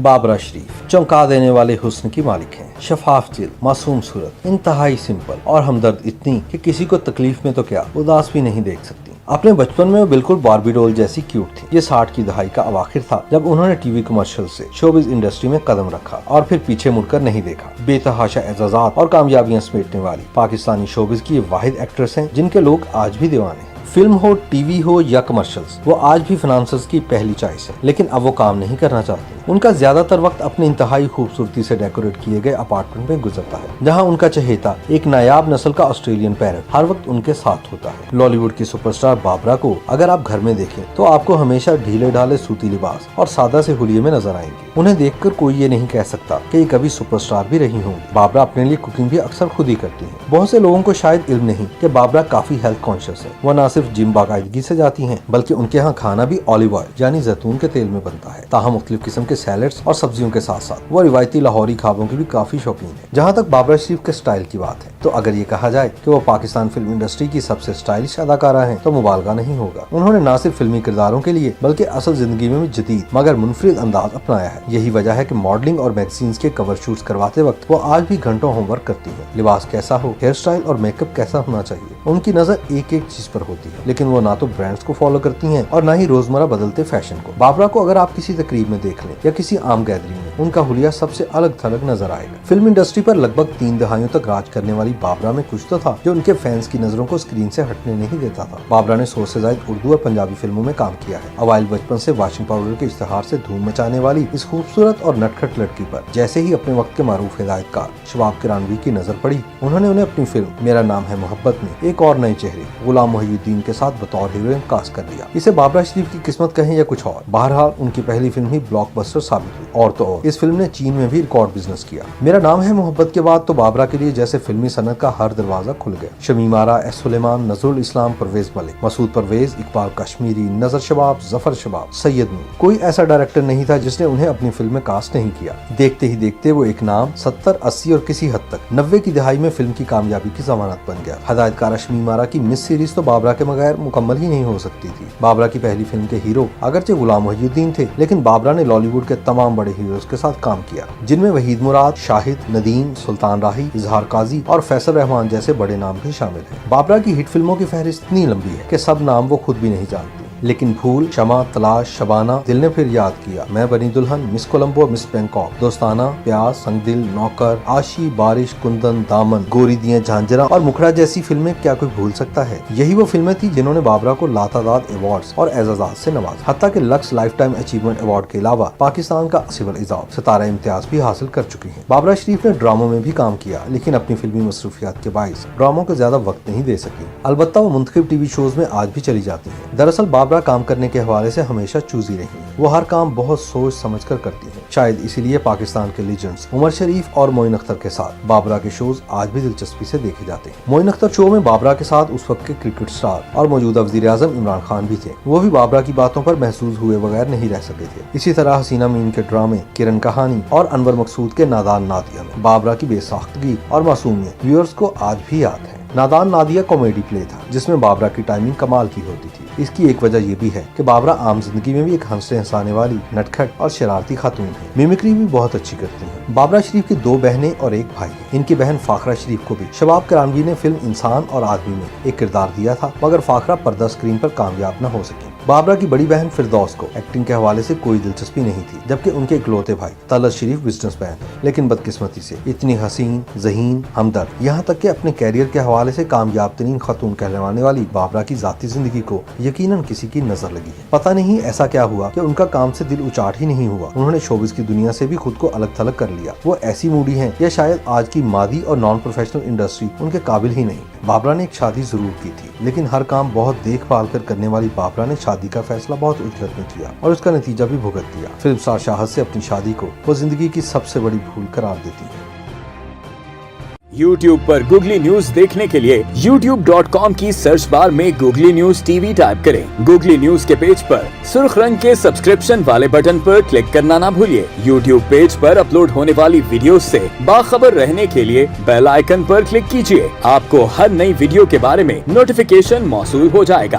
बाबरा शरीफ चौंका देने वाले हुस्न की मालिक हैं। शफाफ जिल्द, मासूम सूरत, इंतहाई सिंपल और हमदर्द इतनी कि किसी को तकलीफ में तो क्या उदास भी नहीं देख सकती। अपने बचपन में वो बिल्कुल बार्बी डॉल जैसी क्यूट थी। ये 60 की दहाई का अवाखिर था जब उन्होंने टीवी कमर्शियल से शोबिज इंडस्ट्री में कदम रखा और फिर पीछे मुड़कर नहीं देखा। बेतहाशा एजाज़ात और कामयाबियां समेटने वाली पाकिस्तानी शोबिज की ये वाहिद एक्ट्रेस हैं जिनके लोग आज भी दीवाने हैं। फिल्म हो, टीवी हो या कमर्शियल्स, वो आज भी फाइनेंसर्स की पहली चॉइस है। लेकिन अब वो काम नहीं करना चाहती। उनका ज्यादातर वक्त अपने इंतहाई खूबसूरती से डेकोरेट किए गए अपार्टमेंट में गुजरता है, जहां उनका चहेता एक नायाब नस्ल का ऑस्ट्रेलियन पैरट हर वक्त उनके साथ होता है। लॉलीवुड की सुपरस्टार बाबरा को अगर आप घर में देखें तो आपको हमेशा ढीले ढाले सूती लिबास और सादा से हुलिये में नजर आएंगे। उन्हें देखकर कोई ये नहीं कह सकता कि ये कभी सुपरस्टार भी रही होंगी। बाबरा अपने लिए कुकिंग भी अक्सर खुद ही करती है। बहुत से लोगों को शायद इल्म नहीं कि बाबरा काफी हेल्थ कॉन्शियस है। वह न सिर्फ जिम बाकायदगी से जाती हैं, बल्कि उनके यहाँ खाना भी ऑलिव ऑयल यानी जैतून के तेल में बनता है। ताहम मुख्तलिफ किस्म के सैलेड्स और सब्जियों के साथ साथ वो रिवायती लाहौरी खाबों की भी काफी शौकीन है। जहाँ तक बाबरा शरीफ के स्टाइल की बात है तो अगर ये कहा जाए कि वो पाकिस्तान फिल्म इंडस्ट्री की सबसे स्टाइलिश अदाकारा हैं तो मुबालगा नहीं होगा। उन्होंने न सिर्फ फिल्मी किरदारों के लिए बल्कि असल जिंदगी में भी जदीद मगर मुनफरिद अंदाज अपनाया है। यही वजह है कि मॉडलिंग और मैगजीन्स के कवर शूट्स करवाते वक्त वो आज भी घंटों होमवर्क करती है। लिबास कैसा हो, हेयर स्टाइल और मेकअप कैसा होना चाहिए, उनकी नजर एक एक चीज पर होती है। लेकिन वो ना तो ब्रांड्स को फॉलो करती हैं और ना ही रोजमर्रा बदलते फैशन को। बाबरा को अगर आप किसी तकरीब में देख लें या किसी आम गैदरिंग में, उनका हुलिया सबसे अलग थलग नजर आएगा। फिल्म इंडस्ट्री पर लगभग 3 दहाइयों तक राज करने वाली बाबरा में कुछ तो था जो उनके फैंस की नजरों को स्क्रीन से हटने नहीं देता था। बाबरा ने 100 से ज्यादा उर्दू और पंजाबी फिल्मों में काम किया है। अवाइल बचपन से वॉशिंग पाउडर के इश्तिहार से धूम मचाने वाली इस खूबसूरत और नटखट लड़की पर जैसे ही अपने वक्त के मारूफ हिदायतकार शबाब किरानवी की नजर पड़ी, उन्होंने उन्हें अपनी फिल्म मेरा नाम है मोहब्बत में एक और नए चेहरे गुलाम मोहिउद्दीन के साथ बतौर हीरोइन कास्ट कर दिया। इसे बाबरा शरीफ की किस्मत कहें या कुछ और, बहरहाल उनकी पहली फिल्म ही ब्लॉकबस्टर साबित हुई। और तो और इस फिल्म ने चीन में भी रिकॉर्ड बिजनेस किया। मेरा नाम है मोहब्बत के बाद तो बाबरा के लिए जैसे फिल्मी सनत का हर दरवाजा खुल गया। शमीम आरा, एस सुलेमान, नजरुल इस्लाम, परवेज मलिक, मसूद परवेज, इकबाल कश्मीरी, नजर शबाब, जफर शबाब, सैयद नूर, कोई ऐसा डायरेक्टर नहीं था जिसने उन्हें अपनी फिल्म में कास्ट नहीं किया। देखते ही देखते वो एक नाम 70, 80 और किसी हद तक 90 की दहाई में फिल्म की कामयाबी की जमानत बन गया। हदायतकार शमीम आरा की मिस सीरीज तो बाबरा के बगैर मुकम्मल ही नहीं हो सकती थी। बाबरा की पहली फिल्म के हीरो अगरचे गुलाम मोहिउद्दीन थे, लेकिन बाबरा ने लॉलीवुड के तमाम बड़े हीरोज के साथ काम किया, जिनमें वहीद मुराद, शाहिद, नदीम, सुल्तान राही, इजहार काजी और फैसल रहमान जैसे बड़े नाम भी शामिल हैं। बाबरा की हिट फिल्मों की फहरिस्त इतनी लंबी है कि सब नाम वो खुद भी नहीं जानती। लेकिन भूल, शमा, तलाश, शबाना, दिल ने फिर याद किया, मैं बनी दुल्हन, मिस कोलंबो, मिस बैंकॉक, दोस्ताना, प्यास, संगदिल, नौकर, आशी, बारिश, कुंदन, दामन, गोरी दियां झांझरा और मुखड़ा जैसी फिल्में क्या कोई भूल सकता है। यही वो फिल्में थी जिन्होंने बाबरा को लातादाद अवार्ड्स और एजाजात से नवाजा। हत्ता कि lux life time achievement award के अलावा पाकिस्तान का सिविल इजाफ सितारा इम्तियाज भी हासिल कर चुकी है। बाबरा शरीफ ने ड्रामों में भी काम किया, लेकिन अपनी फिल्मी मसरूफियात के बाइस ड्रामों को ज्यादा वक्त नहीं दे सकी। अलबत्ता वो मुंतखब टीवी शोज में आज भी चली जाती है। दरअसल बाबरा काम करने के हवाले से हमेशा चूजी रही हैं। वो हर काम बहुत सोच समझ कर करती हैं। शायद इसीलिए पाकिस्तान के लीजेंड्स उमर शरीफ और मोइन अख्तर के साथ बाबरा के शोज आज भी दिलचस्पी से देखे जाते हैं। मोइन अख्तर शो में बाबरा के साथ उस वक्त के क्रिकेट स्टार और मौजूदा वजीर आजम इमरान खान भी थे। वो भी बाबरा की बातों पर महसूस हुए बगैर नहीं रह सके थे। इसी तरह हसीना मीन के ड्रामे, किरण कहानी और अनवर मकसूद के नादान नादिया में बाबरा की बेसाख्तगी और मासूमियत व्यूअर्स को आज भी याद है। नादान नादिया कॉमेडी प्ले था जिसमें बाबरा की टाइमिंग कमाल की होती थी। इसकी एक वजह ये भी है कि बाबरा आम जिंदगी में भी एक हंसने हंसाने वाली नटखट और शरारती खातून है। मिमिक्री भी बहुत अच्छी करती है। बाबरा शरीफ की 2 बहनें और एक भाई है। इनकी बहन फाखरा शरीफ को भी शबाब किरानवी ने फिल्म इंसान और आदमी में एक किरदार दिया था, मगर फाखरा पर्दा स्क्रीन पर कामयाब न हो सकी। बाबरा की बड़ी बहन फिरदौस को एक्टिंग के हवाले से कोई दिलचस्पी नहीं थी, जबकि उनके इकलौते भाई तलत शरीफ बिजनेसमैन है, लेकिन बदकिस्मती से इतनी हसीन, ज़हीन, हमदर्द, यहाँ तक कि अपने कैरियर के हवाले से कामयाब तरीन खातून कहलवाने वाली बाबरा की जाती जिंदगी को यकीनन किसी की नजर लगी है। पता नहीं ऐसा क्या हुआ कि उनका काम से दिल उचाट ही नहीं हुआ। उन्होंने शोबिस की दुनिया से भी खुद को अलग थलग कर लिया। वो ऐसी मूडी हैं या शायद आज की मादी और नॉन प्रोफेशनल इंडस्ट्री उनके काबिल ही नहीं। बाबरा ने एक शादी जरूर की थी, लेकिन हर काम बहुत देखभाल कर करने वाली बाबरा ने शादी का फैसला बहुत उजलत में किया और उसका नतीजा भी भुगत दिया। फिल्म स्टार शाहद से अपनी शादी को वो जिंदगी की सबसे बड़ी भूल करार देती है। YouTube पर गूगली न्यूज देखने के लिए youtube.com की सर्च बार में गूगली न्यूज टीवी टाइप करें। गूगली न्यूज के पेज पर सुर्ख रंग के सब्सक्रिप्शन वाले बटन पर क्लिक करना ना भूलिए। YouTube पेज पर अपलोड होने वाली वीडियोस से बाखबर रहने के लिए बेल आइकन पर क्लिक कीजिए। आपको हर नई वीडियो के बारे में नोटिफिकेशन मौसूल हो जाएगा।